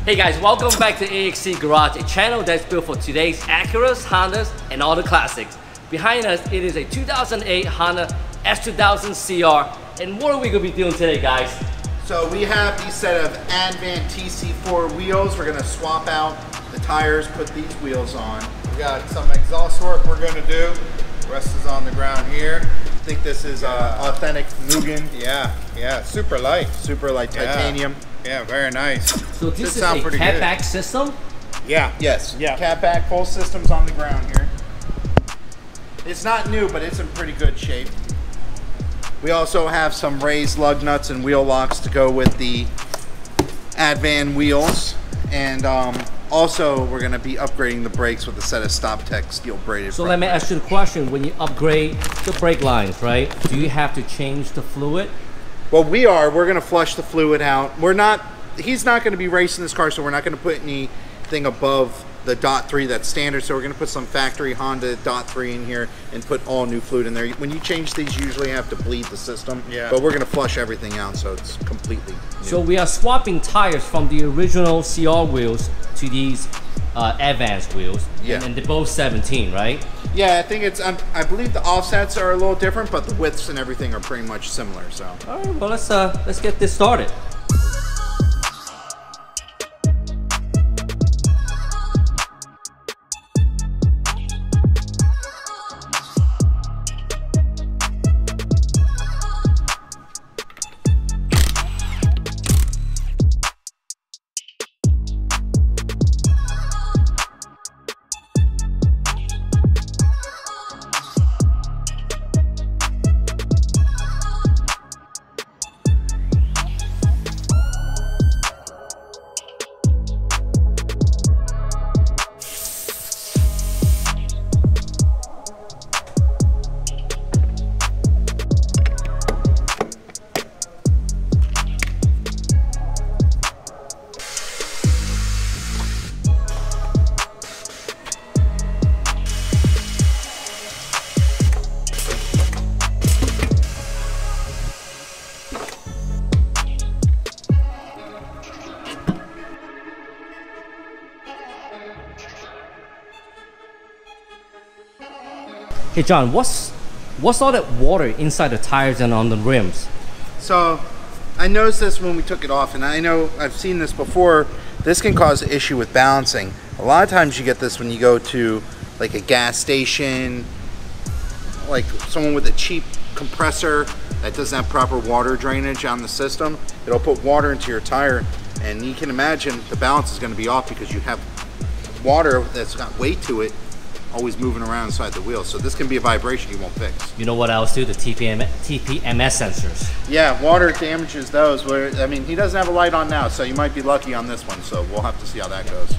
Hey guys, welcome back to AHC Garage, a channel that's built for today's Acuras, Hondas, and all the classics. Behind us, it is a 2008 Honda S2000 CR. And what are we going to be doing today, guys? So we have these set of Advan TC-4 wheels. We're going to swap out the tires, put these wheels on. We got some exhaust work we're going to do. The rest is on the ground here. I think this is authentic Mugen. Yeah, super light. Super light titanium. Yeah, very nice. So this is a catback system? Yeah. Yes. Yeah. Catback, full systems on the ground here. It's not new, but it's in pretty good shape. We also have some raised lug nuts and wheel locks to go with the Advan wheels. And also, we're going to be upgrading the brakes with a set of StopTech steel braided. So let me ask you the question. When you upgrade the brake lines, right, do you have to change the fluid? Well, we're going to flush the fluid out. He's not going to be racing this car, so we're not going to put anything above the .3 that's standard. So we're going to put some factory Honda .3 in here and put all new fluid in there. When you change these, you usually have to bleed the system. Yeah. But we're going to flush everything out, so it's completely new. So we are swapping tires from the original CR wheels to these advanced wheels. Yeah. And they're both 17, right? Yeah, I think it's. I believe the offsets are a little different, but the widths and everything are pretty much similar. So. All right. Well, let's get this started. Hey John, what's all that water inside the tires and on the rims? So I noticed this when we took it off, and I know I've seen this before. This can cause an issue with balancing. A lot of times you get this when you go to like a gas station, like someone with a cheap compressor that doesn't have proper water drainage on the system. It'll put water into your tire, and you can imagine the balance is going to be off because you have water that's got weight to it always moving around inside the wheel. So this can be a vibration you won't fix. You know what else too? The TPMS sensors. Yeah, water damages those. I mean, he doesn't have a light on now, so you might be lucky on this one. So we'll have to see how that goes.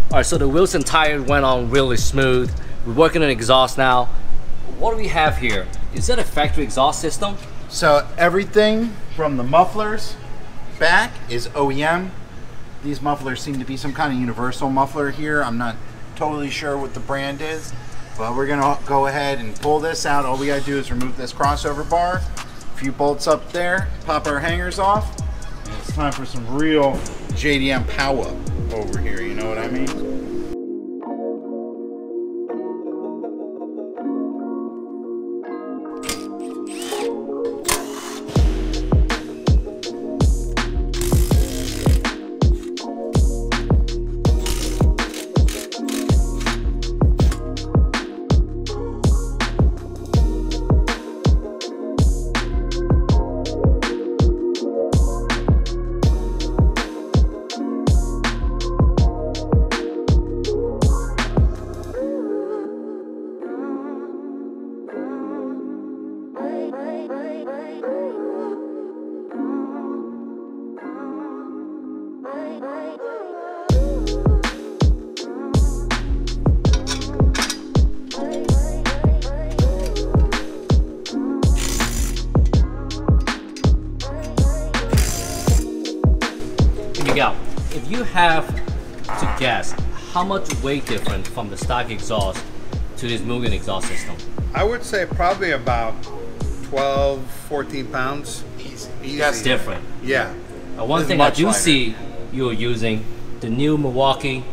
All right, so the wheels and tires went on really smooth. We're working on exhaust now. What do we have here? Is that a factory exhaust system? So everything from the mufflers back is OEM. These mufflers seem to be some kind of universal muffler here. I'm not totally sure what the brand is, but we're gonna go ahead and pull this out. All we gotta do is remove this crossover bar, a few bolts up there, pop our hangers off, and it's time for some real JDM power over here, you know what I mean? If you have to guess, how much weight difference from the stock exhaust to this Mugen exhaust system? I would say probably about 12, 14 pounds. Easy. That's different. Yeah. One thing I do see you're using the new Milwaukee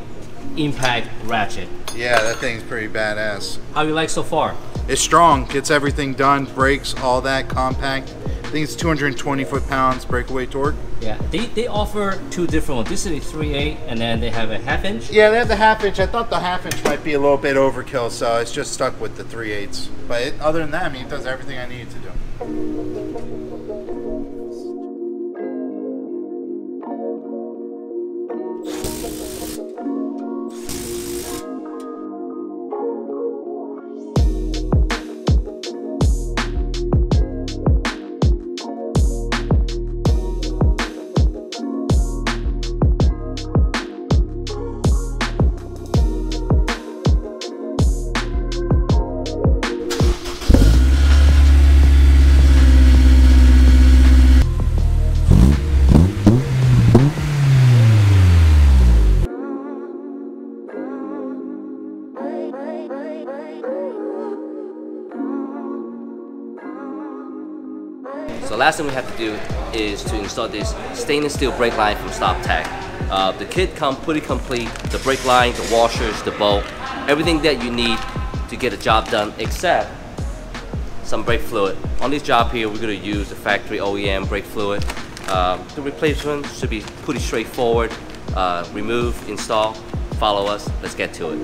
Impact ratchet. Yeah, that thing's pretty badass. How you like so far? It's strong, gets everything done, brakes, all that, compact. I think it's 220 foot-pounds breakaway torque. Yeah, they offer two different ones. This is a 3/8, and then they have a 1/2 inch. Yeah, they have the 1/2 inch. I thought the 1/2 inch might be a little bit overkill, so it's just stuck with the 3/8. But other than that, I mean, it does everything I need it to do. So last thing we have to do is to install this stainless steel brake line from StopTech. The kit comes pretty complete. The brake line, the washers, the bolt, everything that you need to get the job done except some brake fluid. On this job here, we're going to use the factory OEM brake fluid. The replacement should be pretty straightforward. Remove, install, follow us. Let's get to it.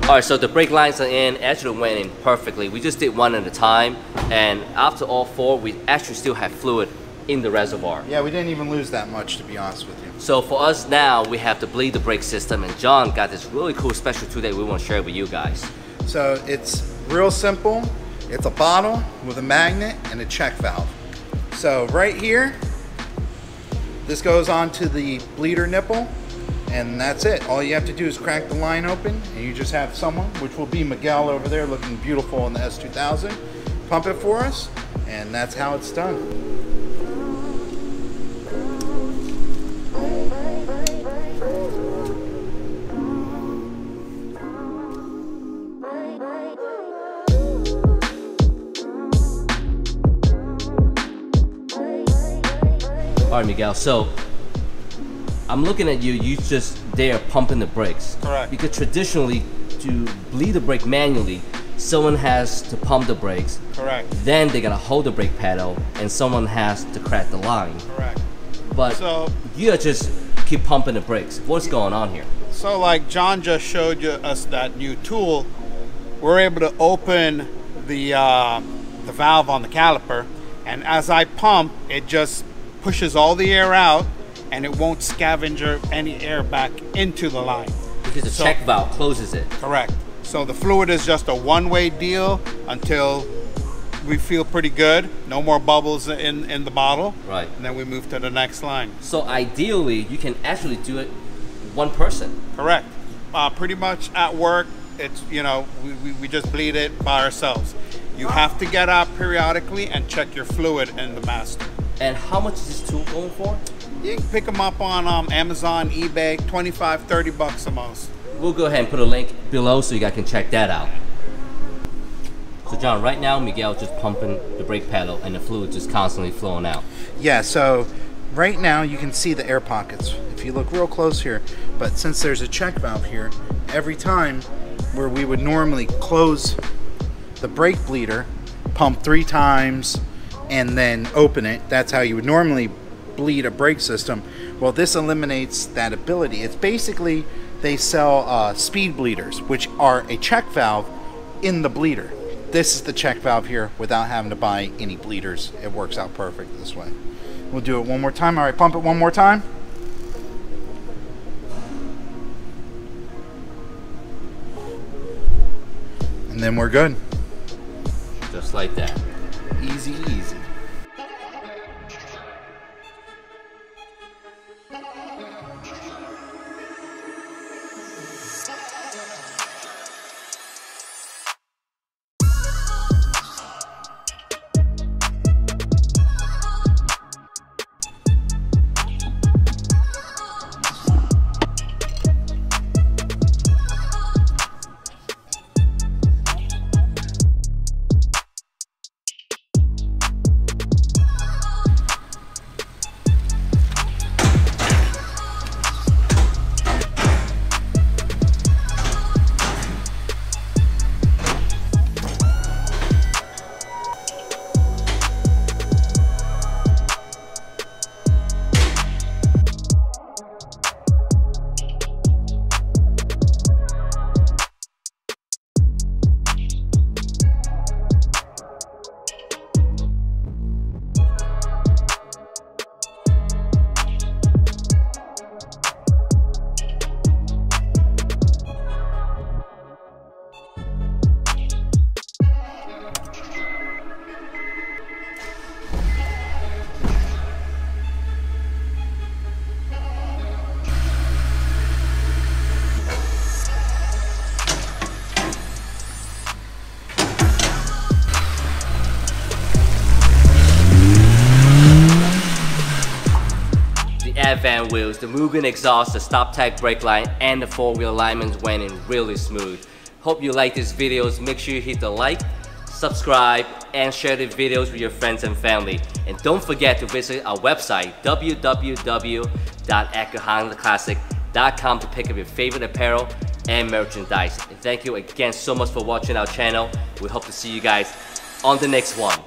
Alright, so the brake lines are in, actually went in perfectly. We just did one at a time, and after all four, we actually still have fluid in the reservoir. Yeah, we didn't even lose that much, to be honest with you. So for us now, we have to bleed the brake system, and John got this really cool special tool that we want to share with you guys. So it's real simple. It's a bottle with a magnet and a check valve. So right here, this goes onto the bleeder nipple, and that's it. All you have to do is crack the line open, and you just have someone, which will be Miguel over there looking beautiful in the S2000, pump it for us, and that's how it's done. All right, Miguel, so I'm looking at you, you just there pumping the brakes. Correct. Because traditionally, to bleed the brake manually, someone has to pump the brakes. Correct. Then they gotta hold the brake pedal, and someone has to crack the line. Correct. But So you just keep pumping the brakes. What's going on here? So like John just showed us that new tool, we're able to open the valve on the caliper, and as I pump, it just pushes all the air out, and it won't scavenge any air back into the line. Because the check valve closes it. Correct. So the fluid is just a one-way deal until we feel pretty good. No more bubbles in the bottle. Right. And then we move to the next line. So ideally, you can actually do it one person. Correct. Pretty much at work, it's, you know, we just bleed it by ourselves. You have to get out periodically and check your fluid in the master. And how much is this tool going for? You can pick them up on Amazon, eBay, 25, 30 bucks the most. We'll go ahead and put a link below so you guys can check that out. So John, right now Miguel's just pumping the brake pedal and the fluid just constantly flowing out. Yeah, so right now you can see the air pockets if you look real close here, but since there's a check valve here, every time where we would normally close the brake bleeder, pump 3 times, and then open it, that's how you would normally bleed a brake system. Well, this eliminates that ability. It's basically, they sell speed bleeders, which are a check valve in the bleeder. This is the check valve here without having to buy any bleeders. It works out perfect this way. We'll do it one more time. All right, pump it one more time. And then we're good. Just like that. Easy, easy. Advan wheels, the Mugen exhaust, the StopTech brake line, and the 4-wheel alignments went in really smooth. Hope you like these videos. Make sure you hit the like, subscribe, and share the videos with your friends and family. And don't forget to visit our website, www.HondaClassic.com, to pick up your favorite apparel and merchandise. And thank you again so much for watching our channel. We hope to see you guys on the next one.